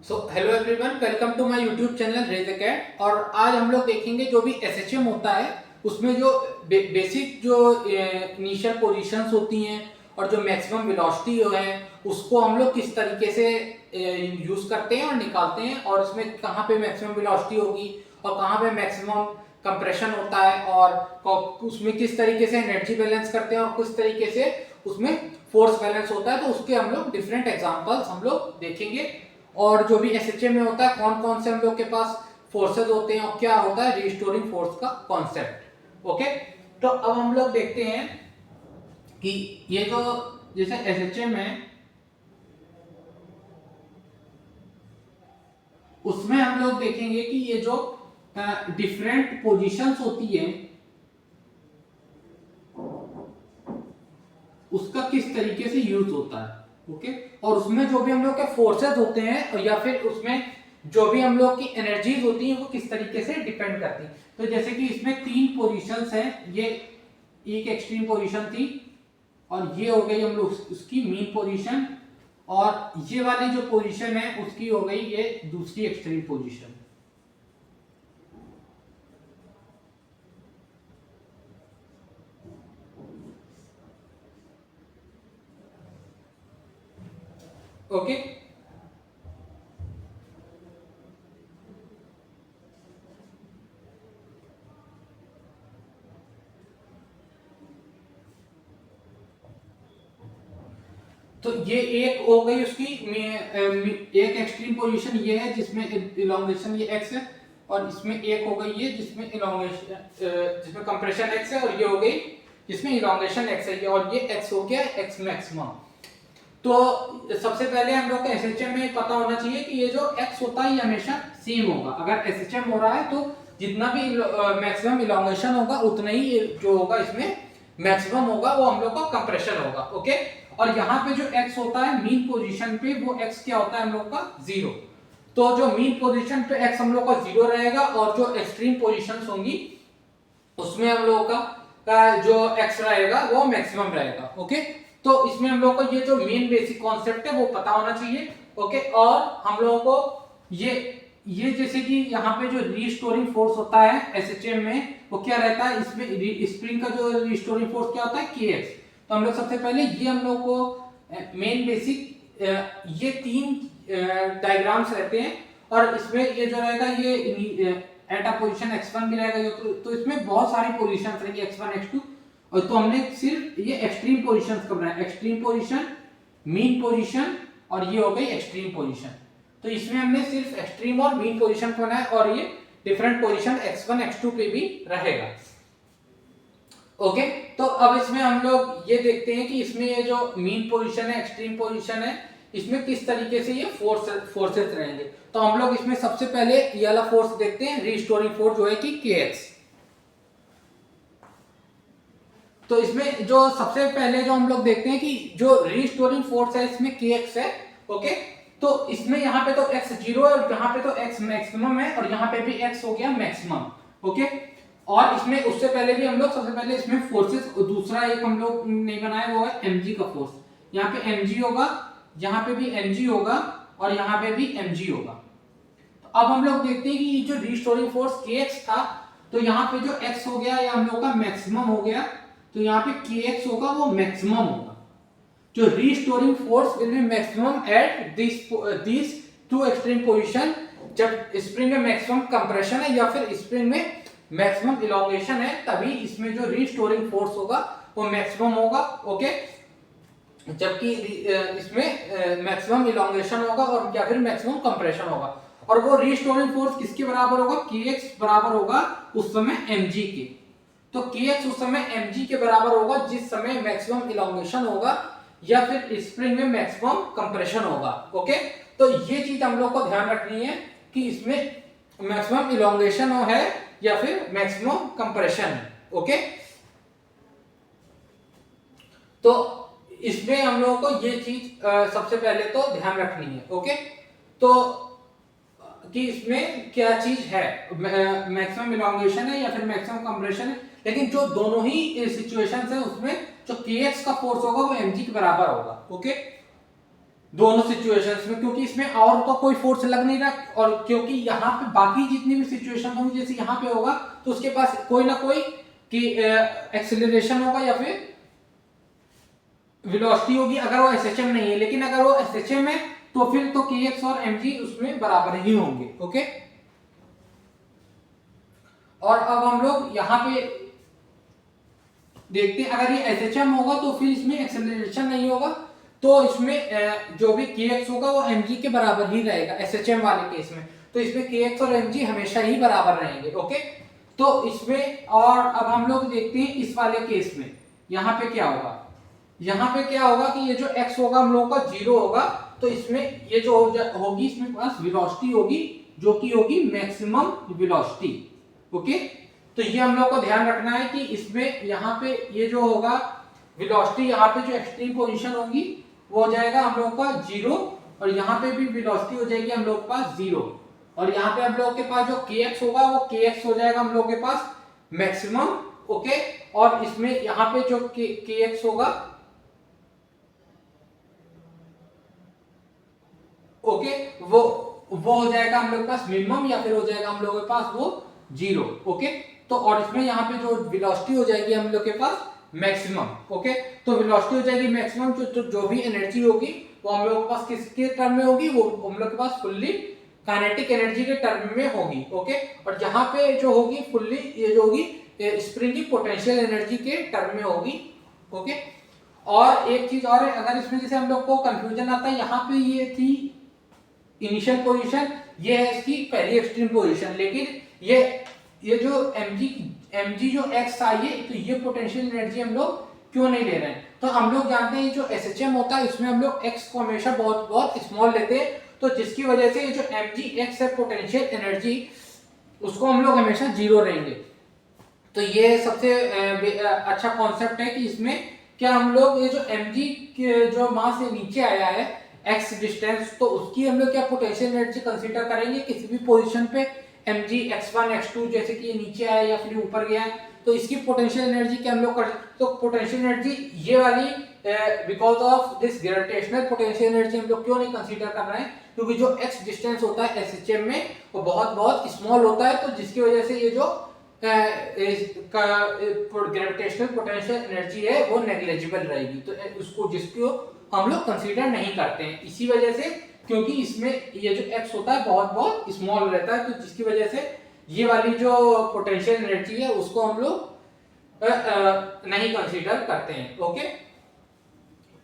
Hello everyone, welcome to my YouTube channel rage cat. और आज हम लोग देखेंगे जो भी एसएचएम होता है उसमें जो बेसिक जो इनिशियल पोजीशंस होती हैं और जो मैक्सिमम वेलोसिटी है उसको हम लोग किस तरीके से यूज करते हैं और निकालते हैं, और इसमें कहाँ पे मैक्सिमम वेलोसिटी होगी और कहाँ पे मैक्सिमम कंप्रेशन होता है, और उसमें किस तरीके से एनर्जी बैलेंस करते हैं और किस तरीके से उसमें फोर्स बैलेंस होता है। तो उसके हम लोग डिफरेंट एग्जांपल्स हम लोग देखेंगे, और जो भी एसएचएम में होता है कौन कौन से हम लोग के पास फोर्सेज होते हैं और क्या होता है रिस्टोरिंग फोर्स का कॉन्सेप्ट। ओके, तो अब हम लोग देखते हैं कि ये जो जैसे एसएचएम है उसमें हम लोग देखेंगे कि ये जो डिफरेंट पोजीशंस होती है उसका किस तरीके से यूज होता है। ओके, और उसमें जो भी हम लोग के फोर्सेस होते हैं या फिर उसमें जो भी हम लोग की एनर्जीज होती हैं वो किस तरीके से डिपेंड करती हैं। तो जैसे कि इसमें तीन पोजीशंस हैं, ये एक एक्सट्रीम पोजीशन थी और ये हो गई हम लोग उसकी मीन पोजीशन, और ये वाली जो पोजीशन है उसकी हो गई ये दूसरी एक्सट्रीम पोजीशन। ओके, तो ये एक हो गई उसकी एक एक्सट्रीम पोजीशन ये है जिसमें इलोंगेशन ये x है, और इसमें एक हो गई ये जिसमें इलोंगेशन जिसमें कंप्रेशन x है, और ये हो गई जिसमें इलोंगेशन x है, और ये x हो गया x मैक्सिमम। तो सबसे पहले हम लोग को एसएचएम में पता होना चाहिए कि ये जो x होता है ये हमेशा सेम होगा। अगर एसएचएम हो रहा है तो जितना भी मैक्सिमम इलोंगेशन होगा उतना ही जो होगा इसमें मैक्सिमम होगा, वो हम लोग का कंप्रेशन होगा। ओके, और यहाँ पे जो x होता है मीन पोजीशन पे वो x क्या होता है हम लोग का 0। तो जो मीन पोजीशन पे x हम लोग का 0 रहेगा, और जो एक्सट्रीम पोजीशंस होंगी उसमें हम लोग का जो x रहेगा वो मैक्सिमम रहेगा। ओके, तो इसमें हम लोग को ये जो मेन बेसिक कॉन्सेप्ट है वो पता होना चाहिए। ओके, और हम लोगों को ये जैसे कि यहाँ पे जो रीस्टोरिंग फोर्स होता है एसएचएम में वो क्या रहता है, इसमें स्प्रिंग का जो रीस्टोरिंग फोर्स क्या होता है kx। तो हम लोग सबसे पहले ये हम लोग को मेन बेसिक ये तीन डायग्राम्स रहते हैं, और इसमें ये जो रहेगा ये एट अ पोजीशन x1 भी रहेगा, तो इसमें बहुत सारी पोजीशंस रहेंगी x1 x2, और तो हमने सिर्फ ये एक्सट्रीम पोजीशंस का बनाया, एक्सट्रीम पोजीशन, मीन पोजीशन, और ये हो गई एक्सट्रीम पोजीशन। तो इसमें हमने सिर्फ एक्सट्रीम और मीन पोजीशन को बनाया, और ये डिफरेंट पोजीशन x1 x2 पे भी रहेगा। ओके, तो अब इसमें हम लोग ये देखते हैं कि इसमें ये जो मीन पोजीशन है, एक्सट्रीम पोजीशन है, इसमें किस तरीके से ये फोर्सेस रहेंगे। तो हम लोग इसमें सबसे पहले ये वाला फोर्स देखते हैं, रीस्टोरिंग फोर्स जो है कि kx। तो इसमें जो सबसे पहले जो हम लोग देखते हैं कि जो रीस्टोरिंग फोर्स है इसमें kx है। ओके, तो इसमें यहाँ पे तो x 0 है और यहाँ पे तो x मैक्सिमम है, और यहाँ पे भी x हो गया मैक्सिमम। ओके, और इसमें उससे पहले भी हम लोग सबसे पहले इसमें फोर्सेस दूसरा एक हम लोग नहीं बनाया, वो है mg का फोर्स। यहाँ पे mg होगा, यहाँ पे भी mg होगा, और यहाँ पे भी mg होगा। तो अब हम लोग देखते हैं कि जो रीस्टोरिंग फोर्स kx था, तो यहाँ पे जो x हो गया ये हम लोग का मैक्सिमम हो गया, तो यहाँ पे kx होगा वो मैक्सिमम होगा। जो restoring force will be maximum at this two extreme position, जब स्प्रिंग में मैक्सिमम कंप्रेशन है या फिर स्प्रिंग में मैक्सिमम इलोंगेशन है, तभी इसमें जो रीस्टोरिंग फोर्स होगा वो मैक्सिमम होगा। ओके, जबकि इसमें मैक्सिमम इलोंगेशन होगा और या फिर मैक्सिमम कंप्रेशन होगा, और वो रीस्टोरिंग फोर्स किसके बराबर होगा, kx बराबर होगा उस समय mg के। तो kx उस समय mg के बराबर होगा जिस समय मैक्सिमम इलोंगेशन होगा या फिर स्प्रिंग में मैक्सिमम कंप्रेशन होगा। ओके, तो ये चीज हम लोग को ध्यान रखनी है कि इसमें मैक्सिमम इलोंगेशन है या फिर मैक्सिमम कंप्रेशन है। ओके, तो इसमें हम लोगों को ये चीज सबसे पहले तो ध्यान रखनी है। ओके, तो कि इसमें क्या चीज है, मैक्सिमम इलोंगेशन है या फिर मैक्सिमम कंप्रेशन है, लेकिन जो दोनों ही सिचुएशंस है उसमें जो kx का फोर्स होगा वो mg के बराबर होगा। ओके, दोनों सिचुएशंस में, क्योंकि इसमें और तो कोई फोर्स लग नहीं रहा, और क्योंकि यहाँ पे बाकी जितनी भी सिचुएशन होंगी, जैसे यहाँ पे होगा तो उसके पास कोई ना कोई कि एक्सेलरेशन होगा या फिर वेलोसिटी होगी, अगर वो एसएचएम नहीं है। लेकिन अगर वो एसएचएम है तो फिर तो kx और mg उसमें बराबर ही होंगे। ओके, और अब हम लोग यहाँ पे देखते हैं, अगर ये एसएचएम होगा तो फिर इसमें एक्सेलरेशन नहीं होगा, तो इसमें जो भी kx होगा वो mg के बराबर ही रहेगा एसएचएम वाले केस में। तो इसमें kx और mg हमेशा ही बराबर रहेंगे। ओके, तो इसमें, और अब हम लोग देखते हैं इस वाले केस में यहाँ पे क्या होगा। यहाँ पे क्या होगा कि ये जो x होगा हम लोगों का 0 होगा, तो इसमें ये जो होगी इसमें पास वेलोसिटी होगी जो कि होगी मैक्सिमम वेलोसिटी। ओके, तो ये हम लोग को ध्यान रखना है कि इसमें यहाँ पे ये जो होगा वेलोसिटी, यहाँ पे जो एक्सट्रीम पोजीशन होगी वो हो जाएगा हम लोग का 0, और यहाँ पे भी वेलोसिटी हो जाएगी हम लोग के पास 0, और यहाँ पे हम लोग के पास जो kx होगा वो kx हो जाएगा हम लोग के पास मैक्सिमम। ओके, और इसमें यहाँ पे जो kx होगा, ओके, वो हो जाएगा हम लोग के पास मिनिमम, या फिर हो जाएगा हम लोग के पास वो 0। ओके, तो और इसमें यहाँ पे जो वेलोसिटी हो जाएगी हम लोग के पास मैक्सिमम। ओके, तो वेलोसिटी हो जाएगी मैक्सिमम, जो भी एनर्जी होगी वो हम लोग के पास किसके टर्म में होगी, वो हम लोग के पास फुल्ली काइनेटिक एनर्जी के टर्म में होगी। ओके, और यहाँ पे जो होगी फुल्ली, ये जो होगी स्प्रिंग की पोटेंशियल एनर्जी के टर्म में होगी। ओके, और एक चीज और है, अगर इसमें जैसे हम लोग को कंफ्यूजन आता है, यहाँ पे ये थी इनिशियल पोजीशन, ये है इसकी पहली एक्सट्रीम पोजीशन, लेकिन ये जो mg जो x आई है, तो ये पोटेंशियल एनर्जी हम लोग क्यों नहीं ले रहे हैं। तो हम लोग जानते हैं जो एसएचएम होता है इसमें हम लोग x को हमेशा बहुत बहुत स्मॉल लेते हैं, तो जिसकी वजह से ये जो mgx है पोटेंशियल एनर्जी, उसको हम लोग हमेशा 0 रहेंगे। तो ये सबसे अच्छा कॉन्सेप्ट है कि इसमें क्या हम लोग ये जो mg जो मास से नीचे आया है x डिस्टेंस, तो उसकी हम लोग क्या पोटेंशियल एनर्जी कंसीडर करेंगे किसी भी पोजीशन पे mg x1 x2, जैसे कि ये नीचे आया या फिर ऊपर गया, तो इसकी पोटेंशियल एनर्जी क्या हम लोग कर, तो पोटेंशियल एनर्जी ये वाली because of this gravitational potential energy हम लोग क्यों नहीं कंसीडर कर रहे हैं, क्योंकि जो x डिस्टेंस होता है एसएचएम में वो बहुत बहुत स्मॉल होता है, तो जिसकी वजह से ये जो ग्रेविटेशनल पोटेंशियल एनर्जी है वो नेग्लिजिबल रहेगी, तो उसको जिसको हम लोग कंसीडर नहीं करते हैं इसी वजह से, क्योंकि इसमें ये जो x होता है बहुत बहुत स्मॉल रहता है, तो जिसकी वजह से ये वाली जो पोटेंशियल एनर्जी है उसको हम लोग नहीं कंसीडर करते हैं। ओके,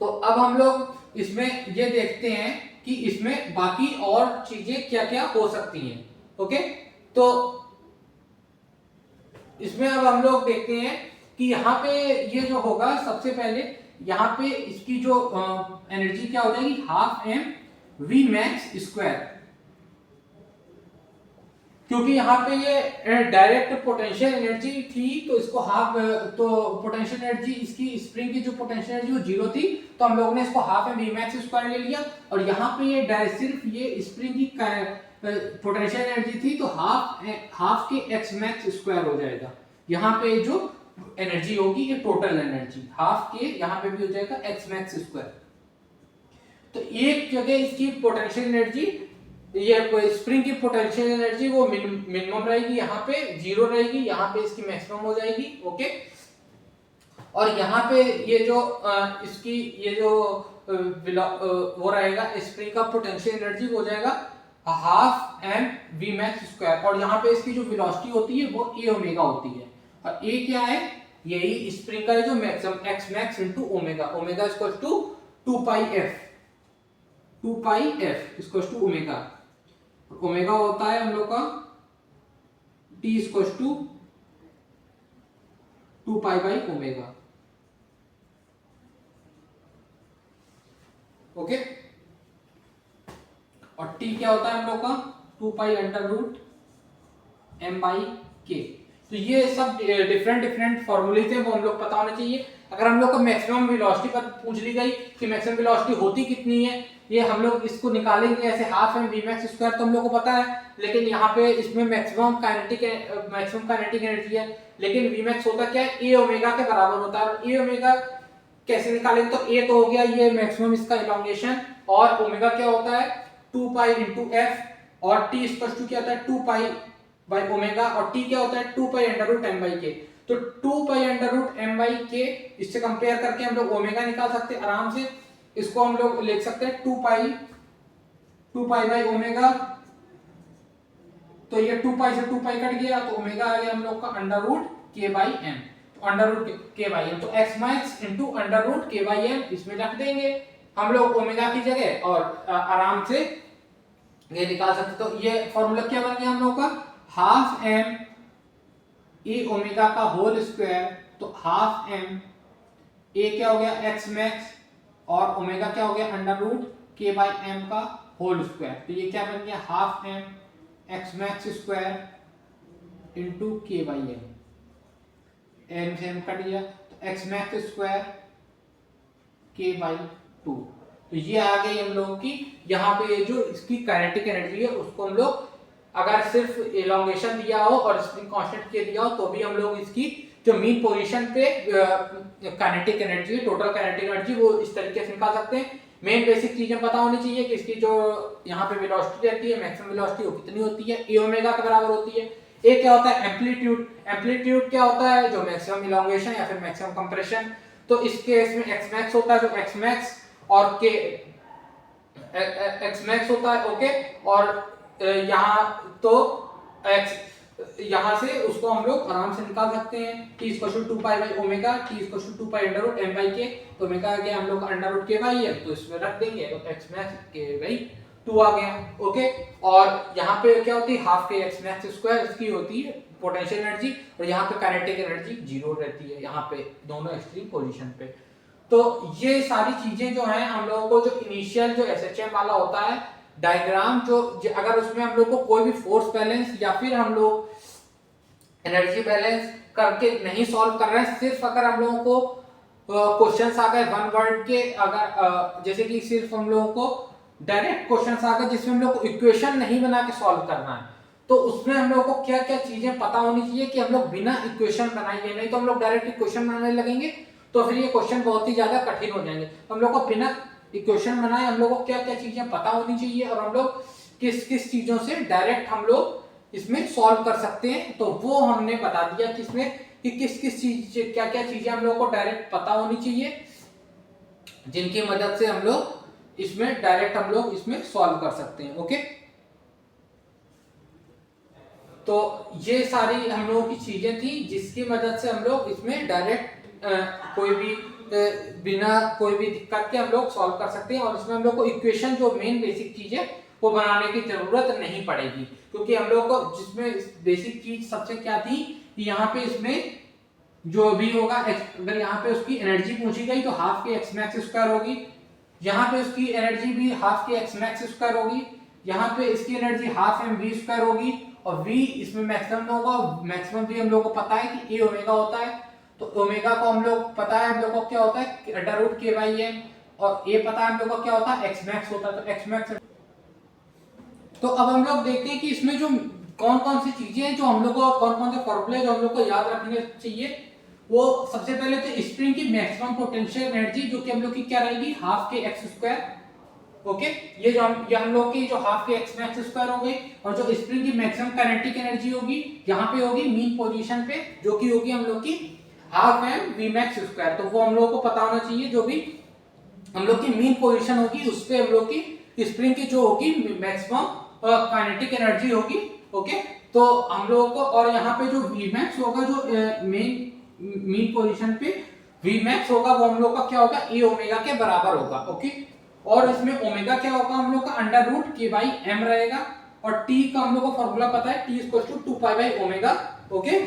तो अब हम लोग इसमें ये देखते हैं कि इसमें बाकी और चीजें क्या क्या हो सकती हैं। ओके, तो इसमें अब हम लोग देखते हैं कि यहाँ पे ये जो होगा, सबसे पहले यहाँ पे इसकी जो एनर्जी क्या हो जाएगी, half M V max square, क्योंकि यहाँ पे ये डायरेक्ट पोटेंशियल एनर्जी थी, तो इसको हाफ, तो पोटेंशियल एनर्जी इसकी स्प्रिंग की जो पोटेंशियल एनर्जी वो 0 थी, तो हम लोगों ने इसको half M V max square ले लिया, और यहाँ पे ये सिर्फ ये स्प्रिंग की पोटेंशियल एनर्जी थी, तो हाफ के एक्स मैक्स स्क्वायर हो जाएगा। यहाँ पे जो एनर्जी होगी ये टोटल एनर्जी हाफ के यहाँ पे भी हो जाएगा एक्स मैक्स स्क्वायर। तो एक जगह इसकी पोटेंशियल एनर्जी, ये स्प्रिंग की पोटेंशियल एनर्जी वो मिनिमम रहेगी, यहाँ पे 0 रहेगी, यहाँ पे इसकी मैक्सिमम हो जाएगी। ओके, और यहाँ पे ये जो इसकी ये जो वो रहेगा स्प्रिंग का पोटेंशियल एनर्जी हो जाएगा half M V max square, और यहाँ पे इसकी जो वेलोसिटी होती है वो ए ओमेगा होती है, और ए क्या है, यही स्प्रिंग का जो maximum X max into omega, omega equal to 2 pi F equal to omega, omega होता है हम लोग का T equal to 2 pi by omega. Okay, और टी क्या होता है हम लोग का 2 pi under root M by K. तो ये सब डिफरेंट फॉर्मूले थे, वो हम लोग पता होना चाहिए। अगर हम लोग को मैक्सिमम वेलोसिटी पर पूछ ली गई कि मैक्सिमम वेलोसिटी होती कितनी है, ये हम लोग इसको निकालेंगे ऐसे half M V max square, तो हम लोग को पता है, लेकिन यहाँ पे इसमें मैक्सिमम काइनेटिक एनर्जी है, लेकिन वी मैक्स होता क्या है, ए ओमेगा के बराबर होता है। ए ओमेगा कैसे निकालेंगे, तो ए तो हो गया ये मैक्सिमम इसका इलॉन्गेशन और ओमेगा क्या होता है 2 पाई इंटू एफ और टी इक्वल टू क्या होता है 2 पाई बाई ओमेगा और टी क्या होता है 2 pi under root M by K. तो 2 pi under root M by K इससे कंपेयर करके हम लोग ओमेगा निकाल सकते हैं आराम से। इसको हम लोग लिख सकते हैं 2 पाई बाई ओमेगा। तो ये 2 पाई से 2 पाई कट गया तो ओमेगा आ गया हम लोग का under root K by M. Under root K by M तो X max into under root K by M इसमें रख देंगे हम लोग ओमेगा की जगह और आराम से ये निकाल सकते। तो ये फॉर्मूला क्या बन गया हम लोग का हाफ एम ए ओमेगा का होल स्क्वायर। तो हाफ एम ए क्या हो गया एक्स मैक्स और ओमेगा क्या हो गया under root K by M का होल स्क्वायर। तो ये क्या बन गया half M X max square into K by M से एम कट गया तो X max square K by 2। तो ये आ गई हम लोगों की यहाँ पे ये जो इसकी काइनेटिक एनर्जी है उसको हम लोग अगर सिर्फ एलोंगेशन दिया हो और स्प्रिंग कांस्टेंट के दिया हो तो भी हम लोग इसकी जो मीन पोजीशन पे kinetic energy total kinetic energy वो इस तरीके से निकाल सकते हैं। मेन बेसिक चीजें पता होनी चाहिए कि इसकी जो यहाँ पे वेलोसिटी रहती है मैक्सिमम वेलोसिटी वो कितनी होती है ए ओमेगा के बराबर होती है। ए क्या होता है एम्पलीट्यूड। एम्पलीट्यूड क्या होता है जो मैक्सिमम इलोंगेशन या फिर मैक्सिमम कंप्रेशन। तो इस केस में एक्स मैक्स होता है जो एक्स मैक्स और के एक्स मैक्स होता है ओके। और यहाँ तो एक्स यहाँ से उसको हम लोग आराम से निकाल सकते हैं t equal to 2 pi by omega t equal to 2 pi under root m by K. तो ओमेगा आ गया हम लोग अंडर रूट k बाई है तो इसमें रख देंगे तो x मैक्स k बाई 2 आ गया ओके। और यहाँ पे क्या होती है हाफ के x मैक्स स्क्वायर इसकी होती है पोटेंशियल एनर्जी और यहाँ पे काइनेटिक एनर्जी 0 रहती है यहाँ पे दोनों एक्सट्रीम पोजीशन पे। तो ये सारी चीजें जो हैं हम लोगों को जो इनिशियल जो एसएचएम वाला होता है डायग्राम जो अगर उसमें हम लोग को कोई भी फोर्स बैलेंस या फिर हम लोग एनर्जी बैलेंस करके नहीं सॉल्व कर रहे हैं सिर्फ अगर हम लोगों को क्वेश्चंस आ गए वन वर्ड के अगर जैसे कि सिर्फ हम लोगों को डायरेक्ट क्वेश्चंस आ गए जिसमें हम लोग को इक्वेशन नहीं बना के सॉल्व करना है तो उसमें हम लोग को क्या क्या चीजें पता होनी चाहिए कि हम लोग बिना इक्वेशन बनाए नहीं तो हम लोग डायरेक्ट इक्वेशन बनाने लगेंगे तो फिर ये क्वेश्चन बहुत ही ज्यादा कठिन हो जाएंगे। हम लोग को बिना इक्वेशन बनाए हम लोग को क्या क्या चीजें पता होनी चाहिए और हम लोग किस किस चीजों से डायरेक्ट हम लोग इसमें सॉल्व कर सकते हैं तो वो हमने बता दिया कि इसमें कि किस किस चीज क्या क्या चीजें हम लोग को डायरेक्ट पता होनी चाहिए जिनकी मदद से हम लोग इसमें डायरेक्ट हम लोग इसमें सॉल्व कर सकते हैं ओके। तो ये सारी हम लोगों की चीजें थी जिसकी मदद से हम लोग इसमें डायरेक्ट कोई भी बिना कोई भी दिक्कत के हम लोग सॉल्व कर सकते हैं और इसमें हम लोग को इक्वेशन जो मेन बेसिक चीज है वो बनाने की जरूरत नहीं पड़ेगी क्योंकि हम लोग को जिसमें बेसिक चीज सबसे क्या थी कि यहाँ पे इसमें जो भी होगा अगर यहाँ पे उसकी एनर्जी पूछी गई तो हाफ के एक्स मैक्स स्क्वायर होगी। यहाँ पे उसकी एनर्जी भी हाफ के एक्स मैक्स स्क्वायर होगी। यहाँ पे इसकी energy half M V square होगी और v इसमें मैक्सिमम होगा। मैक्सिमम भी हम लोग को पता है कि a ओमेगा होता है तो ओमेगा को हम लोग पता है हम लोग को क्या होता है under root K by M और a पता है हम लोग को क्या होता है एक्स मैक्स होता है तो एक्स मैक्स। तो अब हम लोग देखते हैं कि इसमें जो कौन कौन सी चीजें हैं जो हम लोग को कौन कौन से फॉर्मूले जो हम लोग को याद रखने चाहिए। वो सबसे पहले तो स्प्रिंग की मैक्सिमम पोटेंशियल एनर्जी जो कि हम लोग की क्या रहेगी हाफ के एक्स स्क्वायर ओके। ये हम लोग की जो हाफ के एक्स मैक्स स्क्वायर हो गई और जो स्प्रिंग की मैक्सिमम काइनेटिक एनर्जी होगी यहाँ पे होगी मीन पोजीशन पे जो कि होगी हम लोग की half M V max square. तो वो हम लोग को पता होना चाहिए जो भी हम लोग की मीन पोजीशन होगी उस पे हम लोग की स्प्रिंग की जो होगी मैक्सिमम काइनेटिक एनर्जी होगी ओके। तो हम लोगों को और यहाँ पे जो Vmax होगा जो मीन पोजीशन पे Vmax होगा वो हम लोग का क्या होगा a ओमेगा के बराबर होगा ओके। और इसमें ओमेगा क्या होगा हम लोग का under root K by M रहेगा और t का हम लोग को फॉर्मूला पता है t equal to 2 pi by omega okay.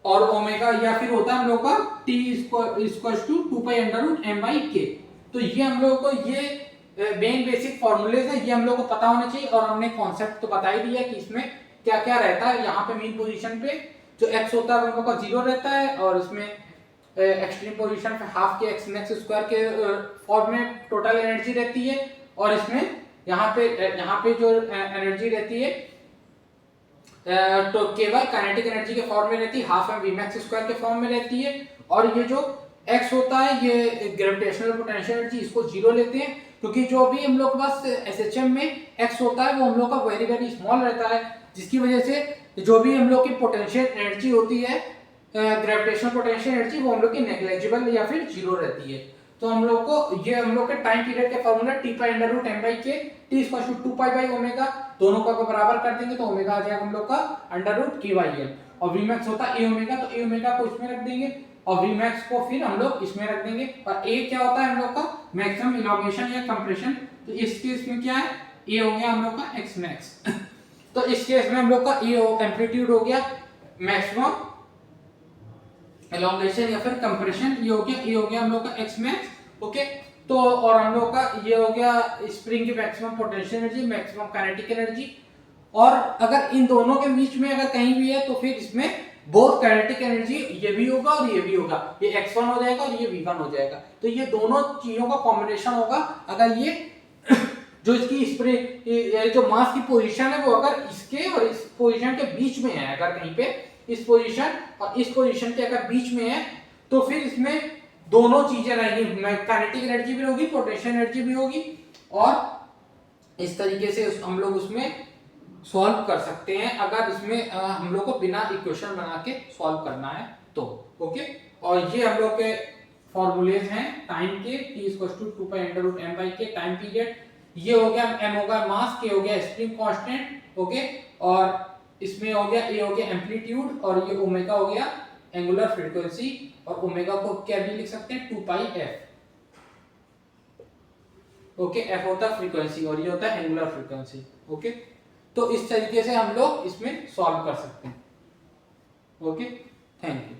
और ओमेगा या फिर होता है हम लोग का t equal to 2 pi under root m by k। तो ये हम लोग को ये मेन बेसिक फॉर्मूलेज है ये हम लोग को पता होना चाहिए और हमने कॉन्सेप्ट तो बता ही दिया कि इसमें क्या क्या रहता है। यहाँ पे मीन पोजीशन पे जो x होता है वो हम लोग का 0 रहता है और इसमें एक्सट्रीम पोजीशन पे हाफ के एक्स मैक्स स्क्वायर के फॉर्म में टोटल एनर्जी रहती है और इसमें यहाँ पे जो एनर्जी रहती है तो केवल काइनेटिक एनर्जी के फॉर्म में रहती है half M V max square के फॉर्म में रहती है। और ये जो एक्स होता है ये ग्रेविटेशनल पोटेंशियल एनर्जी, इसको जीरो लेते हैं क्योंकि जो भी हम लोग के पास एसएचएम में एक्स होता है वो हम लोग का वेरी वेरी स्मॉल रहता है, जिसकी वजह से जो भी हम लोग की पोटेंशियल एनर्जी होती है ग्रेविटेशनल पोटेंशियल एनर्जी वो हम लोग की नेग्लिजिबल या फिर जीरो रहती है। तो हम लोग को ये हम लोग के टाइम पीरियड के formula T pi under root M by K T equal to 2 pi by omega, दोनों को बराबर कर देंगे तो ओमेगा आ जाएगा हम लोग का अंडर रूट के वाई एल, और वी मैक्स होता है ए ओमेगा, तो ए ओमेगा को इसमें रख देंगे और वी मैक्स को फिर हम लोग इसमें रख देंगे। और ए क्या होता है हम लोग का मैक्सिमम इलॉन्गेशन या कंप्रेशन, तो इस केस में क्या है ए हो गया हम लोग का एक्स मैक्स तो इस केस में हम लोग का ए एम्पलीट्यूड हो गया मैक्सिमम एलोंगेशन या फिर कंप्रेशन, ये हो गया, ये हो गया हम लोग का एक्स मैक्स। ओके, तो और हम लोग का ये हो गया स्प्रिंग की maximum potential energy, maximum kinetic energy. और अगर इन दोनों के बीच में अगर कहीं भी है तो फिर इसमें बोथ काइनेटिक एनर्जी ये भी होगा और ये भी होगा, ये x1 हो जाएगा और ये v1 हो जाएगा। तो ये दोनों चीजों का कॉम्बिनेशन होगा अगर ये जो इसकी स्प्रिंग जो मास की पोजीशन है वो अगर इसके और इस पोजीशन के बीच में है, अगर कहीं पे इस पोजीशन और इस पोजीशन के अगर बीच में है तो फिर इसमें दोनों चीजें रहेंगी, काइनेटिक एनर्जी भी होगी, पोटेंशियल एनर्जी भी होगी, और इस तरीके से हम लोग उसमें सॉल्व कर सकते हैं अगर इसमें हम लोग को बिना इक्वेशन बना के सॉल्व करना है तो। ओके, और ये हम लोग के फॉर्मूलेज हैं टाइम के, t equal to 2 pi under root m by k time period, ये हो गया m हो गया मास, k हो गया स्प्रिंग कांस्टेंट। ओके, और इसमें हो गया a हो गया एम्पलीट्यूड और ये ओमेगा हो गया एंगुलर फ्रीक्वेंसी, और ओमेगा को क्या भी लिख सकते हैं 2 पाई f। ओके, f होता है फ्रीक्वेंसी और ये होता है एंगुलर फ्रीक्वेंसी। ओके, तो इस तरीके से हम लोग इसमें सॉल्व कर सकते हैं। Okay, thank you.